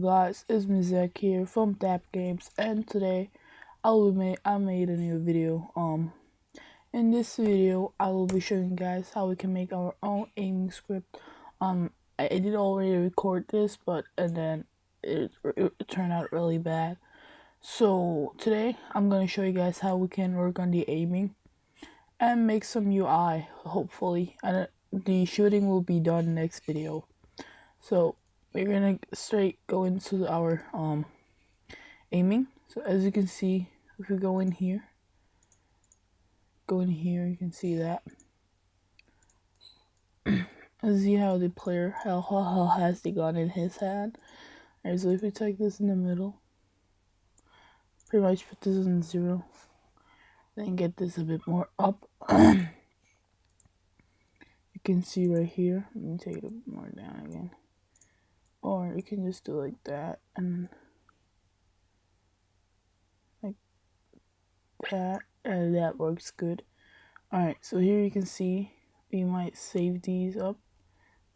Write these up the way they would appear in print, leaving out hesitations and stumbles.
Guys, it's me Zach here from Tap Games, and today I made a new video. In this video I will be showing you guys how we can make our own aiming script. I did already record this, and then it turned out really bad. So today I'm gonna show you guys how we can work on the aiming and make some UI, hopefully, and the shooting will be done next video. So we're gonna straight go into our aiming. So as you can see, if we go in here, you can see that. See how the player how has the gun in his hand. Alright, so if we take this in the middle, pretty much put this in 0, then get this a bit more up. You can see right here. Let me take it a bit more down again. Or you can just do like that and like that, and that works good. Alright, so here you can see we might save these up,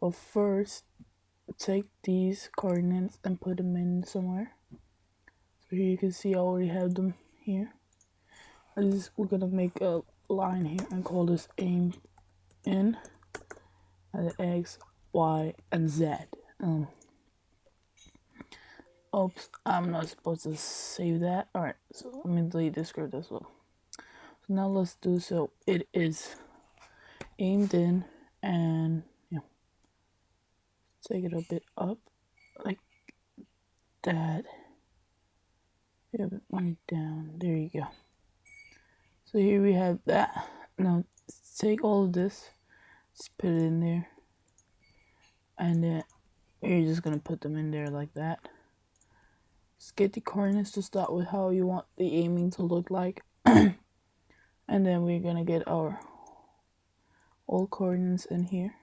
but first take these coordinates and put them in somewhere. So here you can see I already have them here. We're gonna make a line here and call this aim in, and the X, Y, and Z. Oops, I'm not supposed to save that. Alright, so let me delete this script as well. So now let's do so. It is aimed in, and take it a bit up like that. A bit more down. There you go. So here we have that. Now take all of this, just put it in there, and then you're just gonna put them in there like that. Just get the coordinates to start with how you want the aiming to look like. And then we're gonna get our all coordinates in here.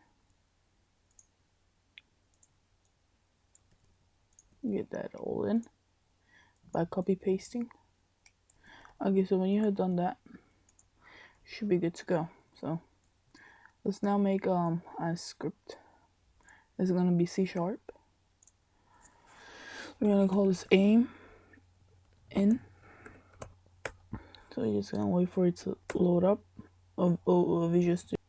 Get that all in by copy pasting. Okay, so when you have done that, you should be good to go. So let's now make a script. It's gonna be C#. We're gonna call this aim in. So you're just gonna wait for it to load up of Visual Studio.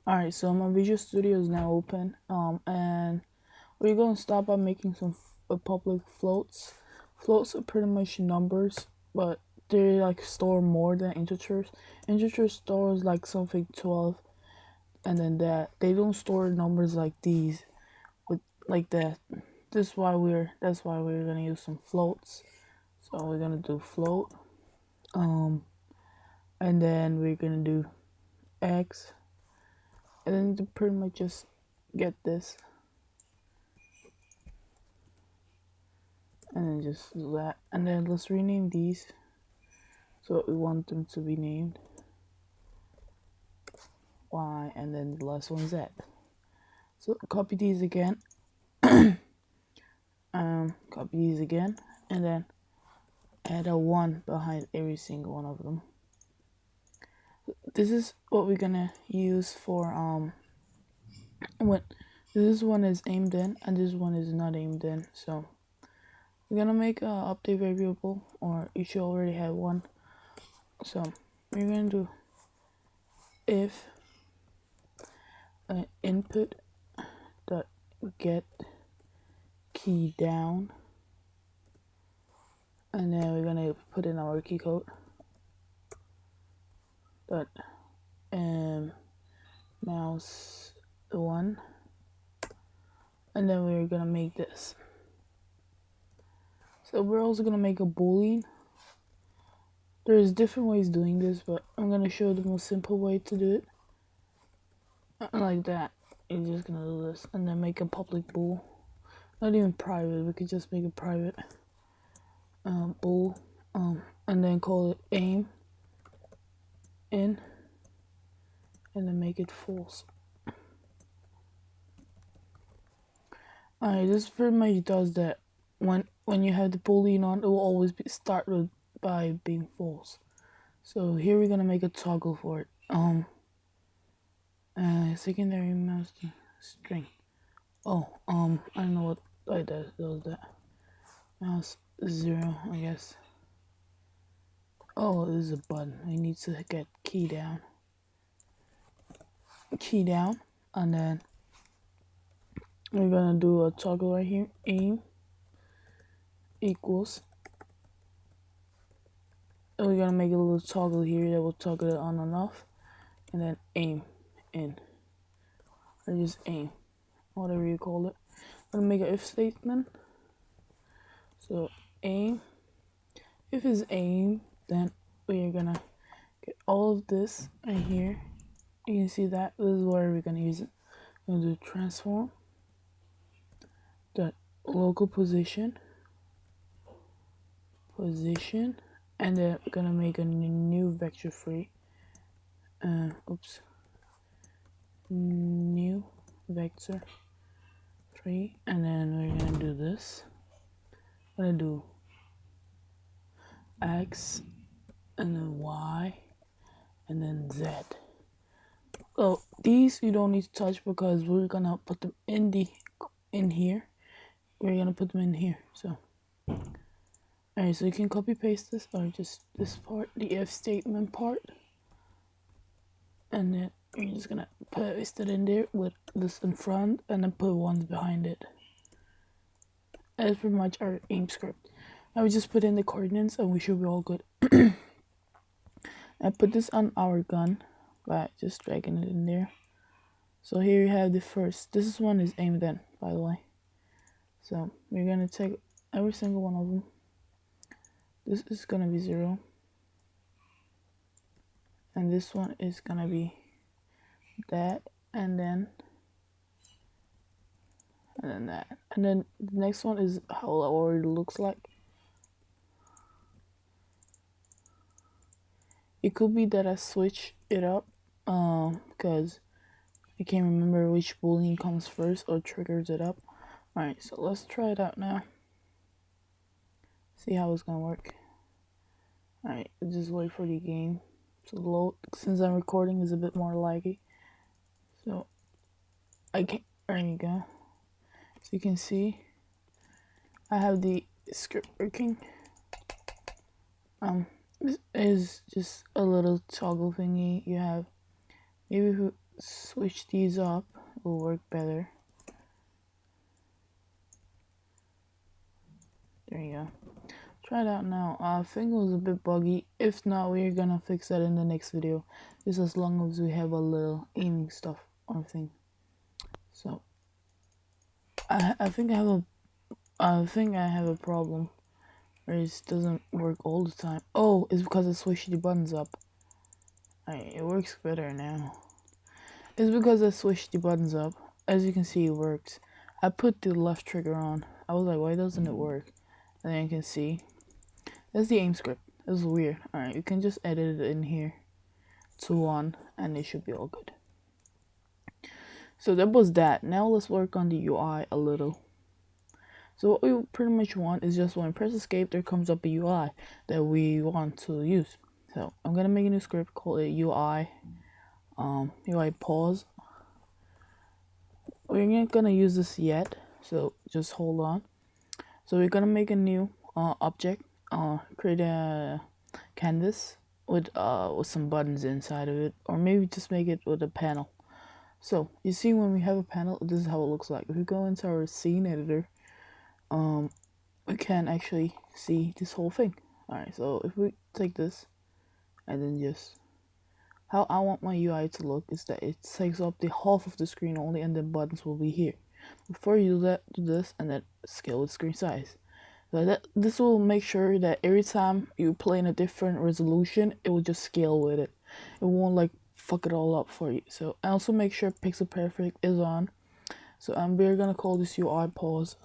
Alright, so my Visual Studio is now open. And we're gonna start by making some public floats. Floats are pretty much numbers, but they like store more than integers. Integers stores like something 12, and then that they don't store numbers like these with like that. That's why we're gonna use some floats. So we're gonna do float, and then we're gonna do X, and then to pretty much just get this, and then just do that, and then let's rename these so we want them to be named Y, and then the last one Z. So copy these again. Copy these again, and then add a 1 behind every single one of them. This is what we're gonna use for when this one is aimed in and this one is not aimed in. So we're gonna make a update variable, or you should already have one. So we're gonna do if input dot get key down, and then we're gonna put in our key code dot mouse 1, and then we're gonna make this. So we're also gonna make a boolean. There's different ways doing this, but I'm gonna show the most simple way to do it. Like that. You're just gonna do this, and then make a public bool. Not even private. We could just make a private bool, and then call it aim in, and then make it false. Alright, this pretty much does that. When you have the boolean on, it will always start by being false. So here we're gonna make a toggle for it. Secondary master string. I don't know what like that, does that. Now it's 0, I guess. Oh, this is a button. We need to get key down, and then we're gonna do a toggle right here. Aim equals, and we're gonna make a little toggle here that will toggle it on and off, and then aim in, or just aim, whatever you call it. I'm gonna make an if statement. So aim, if it's aim, then we're gonna get all of this right here. You can see that this is where we're gonna use it. I'm gonna do transform dot local position, and then we're gonna make a new vector free. New vector free, and then we're gonna do this. I'm gonna do X, and then Y, and then Z. So these you don't need to touch because we're gonna put them in here. We're gonna put them in here. So alright, so you can copy paste this, or just this part, the if statement part, and then you're just gonna paste it in there with this in front, and then put ones behind it. That's pretty much our aim script. Now we just put in the coordinates and we should be all good. I put this on our gun by just dragging it in there. So here you have the first. This one is aimed in, by the way. So we're gonna take every single one of them. This is gonna be 0, and this one is gonna be that, and then that, and then the next one is how it already looks like. It could be that I switch it up because I can't remember which boolean comes first or triggers it up. Alright, so let's try it out now. See how it's gonna work. Alright, just wait for the game to load. Since I'm recording, is a bit more laggy. So I can't. There you go. So you can see I have the script working. This is just a little toggle thingy you have. Maybe if we switch these up, it will work better. There you go. Try it out now. I think it was a bit buggy. If not, we're gonna fix that in the next video. Just as long as we have a little aiming stuff or thing. So I think I have a problem where it doesn't work all the time. Oh, it's because I switched the buttons up. It works better now. It's because I switched the buttons up. As you can see, it works. I put the left trigger on. I was like, why doesn't it work? And then you can see that's the aim script. It's weird. Alright, you can just edit it in here to 1 and it should be all good. So that was that. Now let's work on the UI a little. So what we pretty much want is just when we press escape, there comes up a UI that we want to use. So I'm gonna make a new script called a UI pause. We're not gonna use this yet, so just hold on. So we're gonna make a new object, create a canvas with some buttons inside of it, or maybe just make it with a panel. So you see, when we have a panel, this is how it looks like. If we go into our scene editor, we can actually see this whole thing. Alright, so if we take this and then just how I want my UI to look is that it takes up the half of the screen only, and the buttons will be here. Before you do that, do this and then scale with screen size. So this will make sure that every time you play in a different resolution, it will just scale with it. It won't like fuck it all up for you. So I also make sure pixel perfect is on. So we're gonna call this UI pause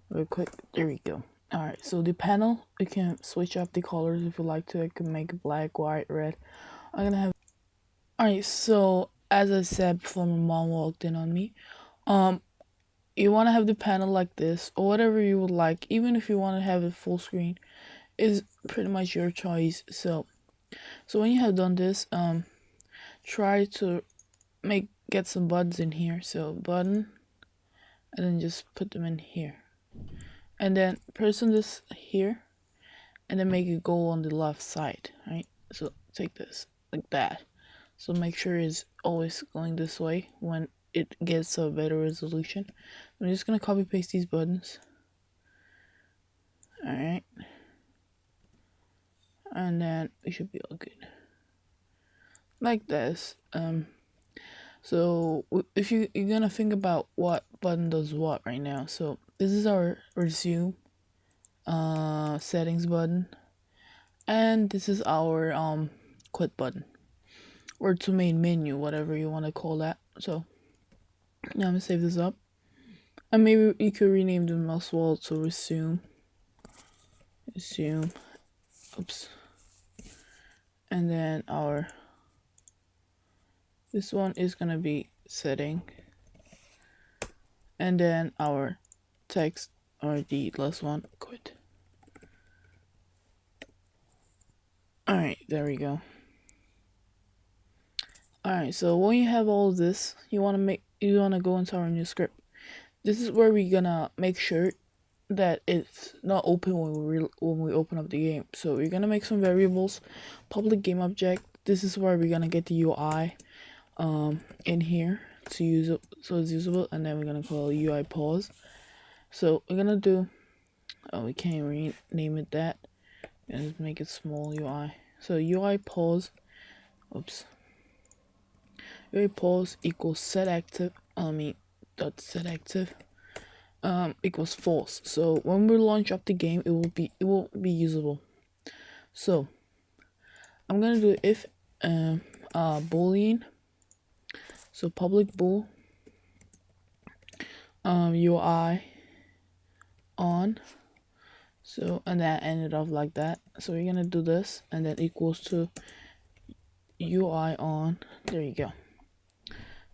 real quick. There we go. Alright, so the panel, you can switch up the colors if you like to. I can make it black, white, red. I'm gonna have. Alright, so as I said before my mom walked in on me, you want to have the panel like this or whatever you would like. Even if you want to have it full screen, is pretty much your choice. So when you have done this, try to get some buttons in here. So button, and then just put them in here, and then press on this here, and then make it go on the left side, right? So take this like that. So make sure it's always going this way when it gets a better resolution. I'm just gonna copy paste these buttons. All right, and then we should be all good like this. So if you're gonna think about what button does what right now, so this is our resume settings button, and this is our quit button, or to main menu, whatever you want to call that. So now I'm gonna save this up, and maybe you could rename them as well to resume, oops, and then this one is gonna be setting, and then our text, or the last one, quit. All right, there we go. All right, so when you have all of this, you want to go into our new script. This is where we're gonna make sure that it's not open when we open up the game. So we're gonna make some variables, public game object. This is where we're gonna get the UI in here to use it, so it's usable, and then we're gonna call it UI pause. So we're gonna do, we can't rename it that, and just make it small UI. So UI pause, oops, UI pause equals set active, dot set active equals false. So when we launch up the game, it won't be usable. So I'm gonna do if boolean, so public bool UI on, so, and that ended off like that. So we're gonna do this, and then equals to UI on. There you go.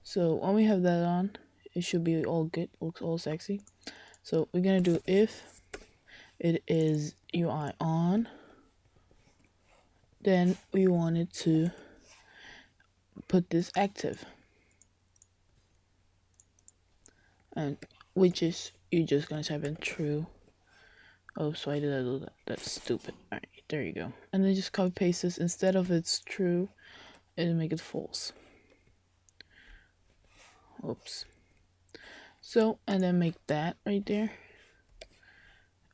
So when we have that on, it should be all good, looks all sexy. So we're gonna do if it is UI on, then we wanted to put this active, and which is, you're just gonna type in true. Oh, so why did I do that? That's stupid. All right, there you go. And then just copy paste this. Instead of it's true, it'll make it false. Oops. So, and then make that right there,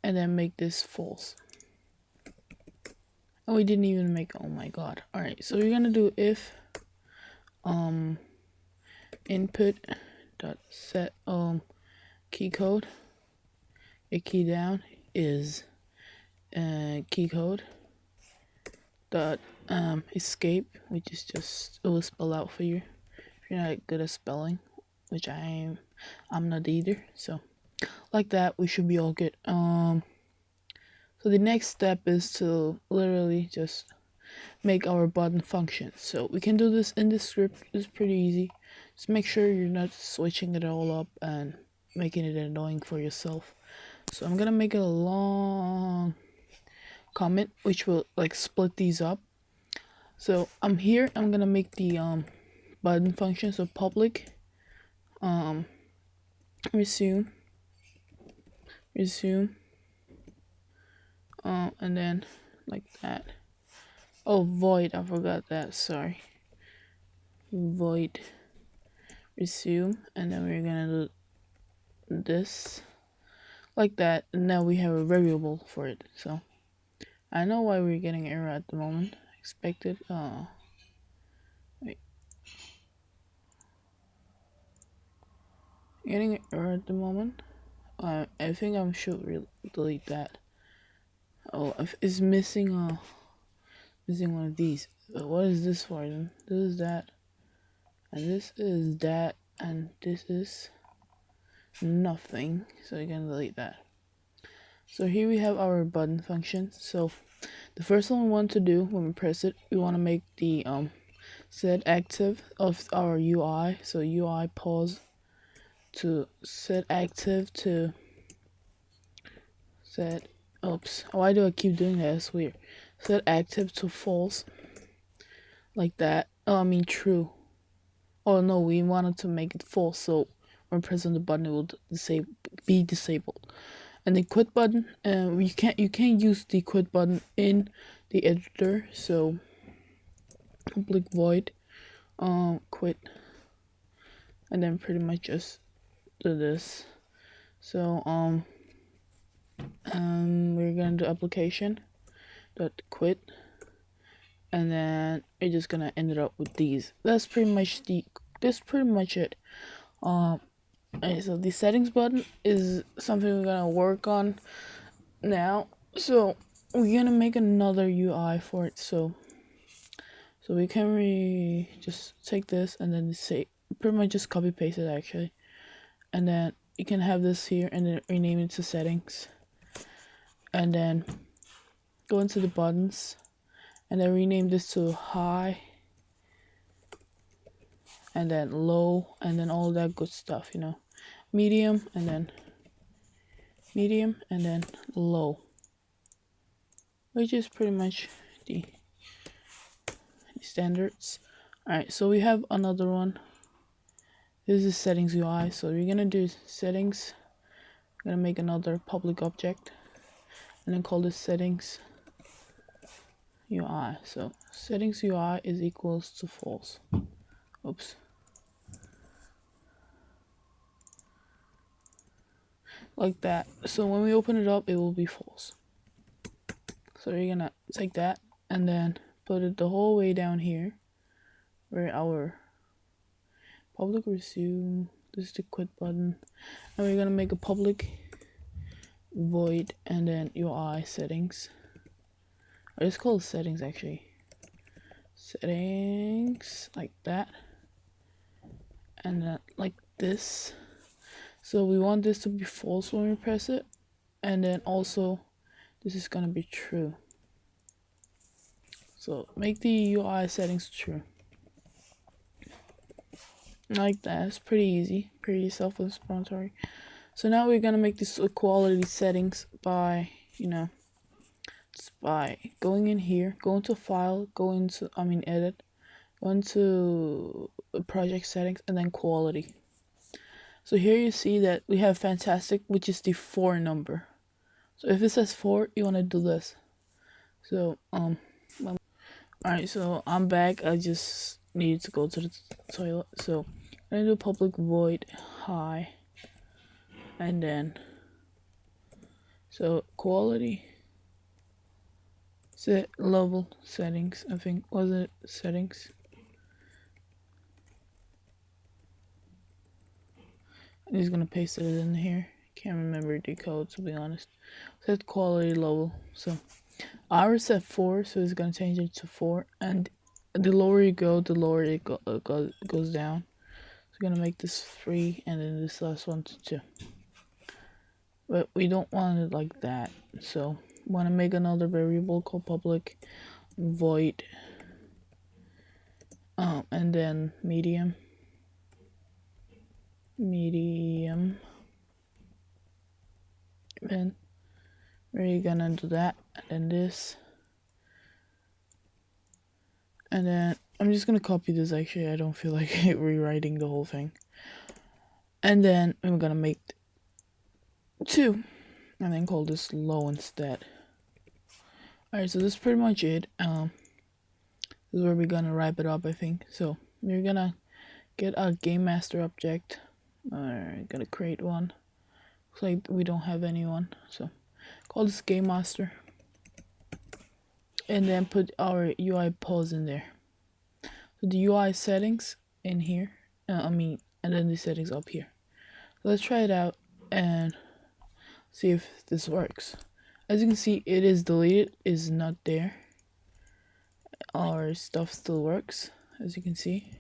and then make this false. Oh, we didn't even make, oh my god. All right, so we're gonna do if input dot set key code, a key down is key code dot escape, which is just, it will spell out for you if you're not good at spelling, which I'm not either. So like that, we should be all good. So the next step is to literally just make our button function. So we can do this in the script. It's pretty easy. Just make sure you're not switching it all up and making it annoying for yourself. So I'm gonna make a long comment which will like split these up. So I'm gonna make the button function. So public resume, and then like that. Oh, void, I forgot that, sorry. Void resume, and then we're gonna do this like that, and now we have a variable for it. So I know why we're getting error at the moment. Expected, wait, getting an error at the moment. I think I should delete that. Oh, it's missing one of these. What is this for then? This is that, and this is that, and this is nothing. So you can delete that. So here we have our button function. So the first one we want to do when we press it, we want to make the set active of our UI. So UI pause to set active to set, oops, why do I keep doing that? It's weird. Set active to false, like that. Oh, I mean true. Oh no, we wanted to make it false, so or press on the button, it will be disabled. And the quit button, you can't use the quit button in the editor, so public void quit, and then pretty much just do this. So we're gonna do application dot quit, and then we're just gonna end it up with these. That's pretty much it. Alright, so the settings button is something we're gonna work on now. So we're gonna make another UI for it. So we can just take this and then say pretty much just copy paste it actually, and then you can have this here and then rename it to settings, and then go into the buttons and then rename this to high and then low and then all that good stuff, you know, medium and then low, which is pretty much the standards. Alright, so we have another one. This is settings UI. So we're gonna do settings. I'm gonna make another public object and then call this settings UI. So settings UI is equals to false. Oops. Like that. So when we open it up, it will be false. So we're gonna take that and then put it the whole way down here where our public resume, this is the quit button, and we're gonna make a public void and then UI settings. Or it's called settings actually. Settings like that, and then like this. So we want this to be false when we press it, and then also this is gonna be true. So make the UI settings true. Like that. It's pretty easy, pretty self-explanatory. So now we're gonna make this equality settings by, you know, just by going in here, go into file, edit, go into project settings, and then quality. So here you see that we have fantastic, which is the 4 number. So if it says 4, you want to do this. So alright, so I'm back. I just needed to go to the toilet. So I'm gonna do public void high, and then so quality set level settings. I think was it settings. I'm just gonna paste it in here. Can't remember the code to be honest. Set quality level. So ours set 4, so it's gonna change it to 4, and the lower you go, the lower it goes down. So we're gonna make this 3, and then this last one to 2. But we don't want it like that, so we want to make another variable called public void, and then medium. Then we're gonna do that, and then this, and then I'm just gonna copy this. Actually, I don't feel like rewriting the whole thing. And then I'm gonna make 2, and then call this low instead. Alright, so this is pretty much it. This is where we're gonna wrap it up, I think. So we're gonna get a game master object. Gonna create one. Looks like we don't have anyone, so call this game master, and then put our UI pause in there. So the UI settings in here, and then the settings up here. So let's try it out and see if this works. As you can see, it is deleted, is not there. Our stuff still works, as you can see.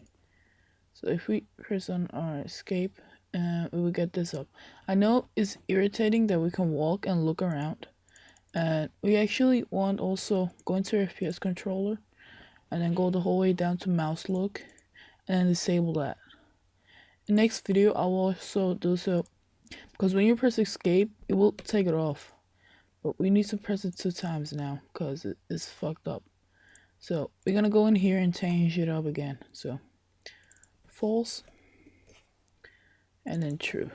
So if we press on our escape, we will get this up. I know it's irritating that we can walk and look around, and we actually want also go into our FPS controller and then go the whole way down to mouse look and then disable that. In the next video I will also do so, because when you press escape it will take it off, but we need to press it 2 times now because it is fucked up. So we're gonna go in here and change it up again. So false, and then true.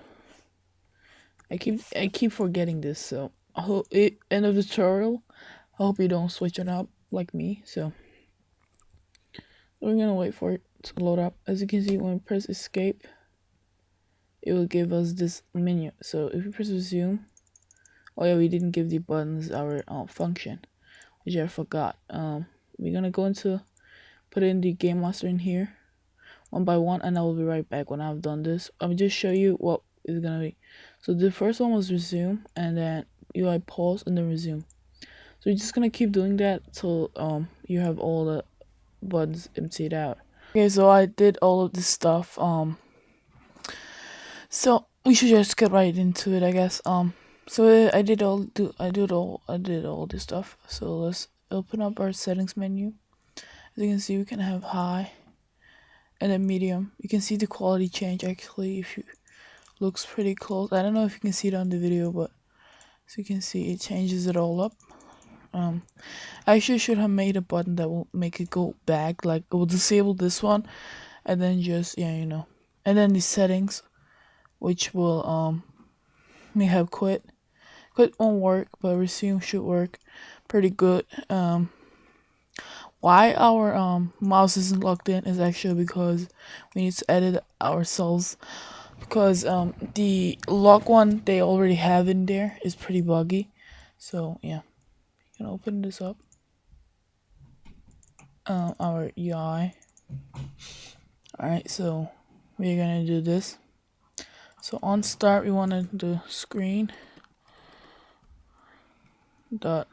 I keep forgetting this, so I hope end of the tutorial. I hope you don't switch it up like me. So we're gonna wait for it to load up. As you can see, when we press escape, it will give us this menu. So if we press resume, oh yeah, we didn't give the buttons our function, which I forgot. We're gonna go into put in the game master in here one by one, and I will be right back when I've done this. I'll just show you what is gonna be. So the first one was resume, and then UI pause, and then resume. So you're just gonna keep doing that till you have all the buttons emptied out. Okay, so I did all of this stuff. So we should just get right into it, I guess. So I did all this stuff. So let's open up our settings menu. As you can see, we can have high and then medium. You can see the quality change actually if you looks pretty close. I don't know if you can see it on the video, but as you can see, it changes it all up. I actually should have made a button that will make it go back, like it will disable this one, and then just and then the settings, which will may have quit won't work, but resume should work pretty good. Why our mouse isn't locked in is actually because we need to edit ourselves, because the lock one they already have in there is pretty buggy. So yeah, you can open this up, our UI. Alright, so we're gonna do this. So on start, we want to do screen dot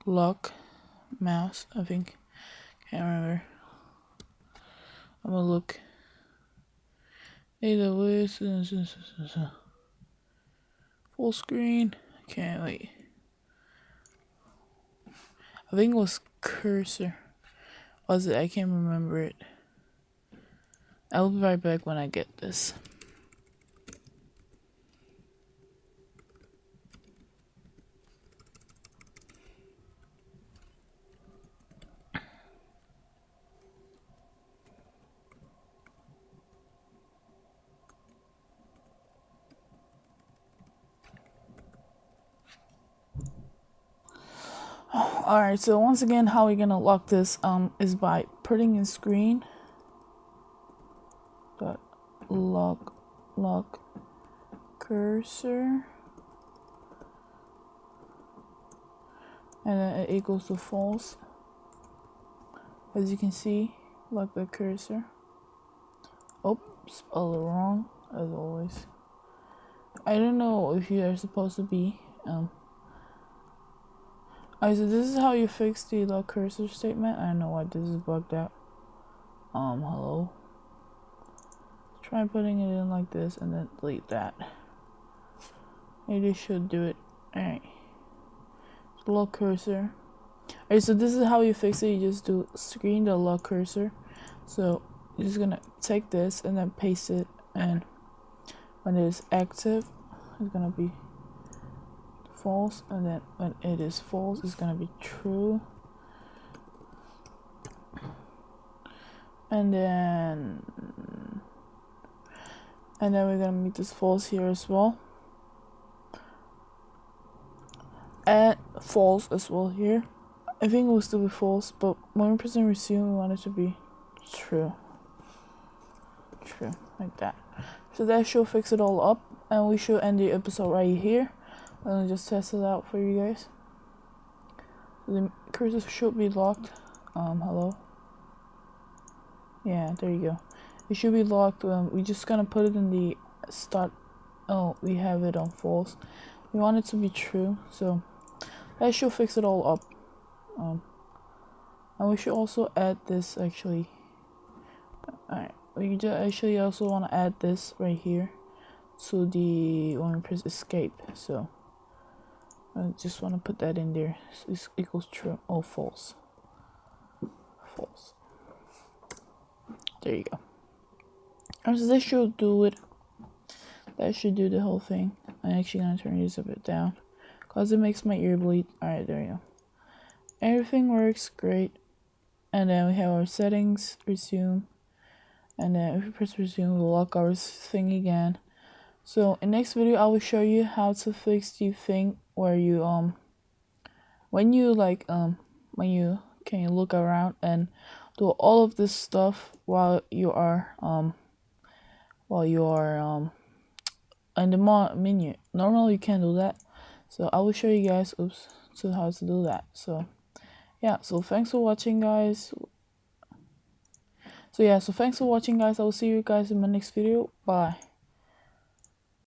lock mouse, I think. Can't remember. I'm gonna look. Either way, full screen. Can't wait. I think it was cursor. Was it? I can't remember it. I'll be right back when I get this. Alright, so once again, how we're gonna lock this is by putting in screen dot lock cursor, and then it equals to false. As you can see, lock the cursor. Oops, spelled it wrong as always. I don't know if you are supposed to be Alright, so this is how you fix the lock cursor statement. I don't know why this is bugged out. Hello. Try putting it in like this and then delete that. Maybe this should do it. Alright. Lock cursor. Alright, so this is how you fix it. You just do screen the lock cursor. So you're just gonna take this and then paste it, and when it is active, it's gonna be false, and then when it is false, it's gonna be true. And then we're gonna make this false here as well, and false as well here. I think it will still be false, but when we're pressing resume, we want it to be true, like that. So that should fix it all up, and we should end the episode right here. Let me just test it out for you guys. The cursor should be locked. Hello. Yeah, there you go. It should be locked. We just gonna put it in the start. Oh, we have it on false. We want it to be true, so that should fix it all up. And we should also add this actually. Alright, we just actually also want to add this right here to the when we press escape. So I just want to put that in there. So this equals true. Oh, false. False. There you go. And so this should do it. That should do the whole thing. I'm actually gonna turn this a bit down because it makes my ear bleed. Alright, there you go. Everything works great. And then we have our settings, resume. And then if we press resume, we'll lock our thing again. So in next video I will show you how to fix the thing where you when you when you can look around and do all of this stuff while you are in the menu. Normally you can't do that, so I will show you guys to how to do that. So yeah, so thanks for watching, guys. So thanks for watching, guys. I will see you guys in my next video. Bye.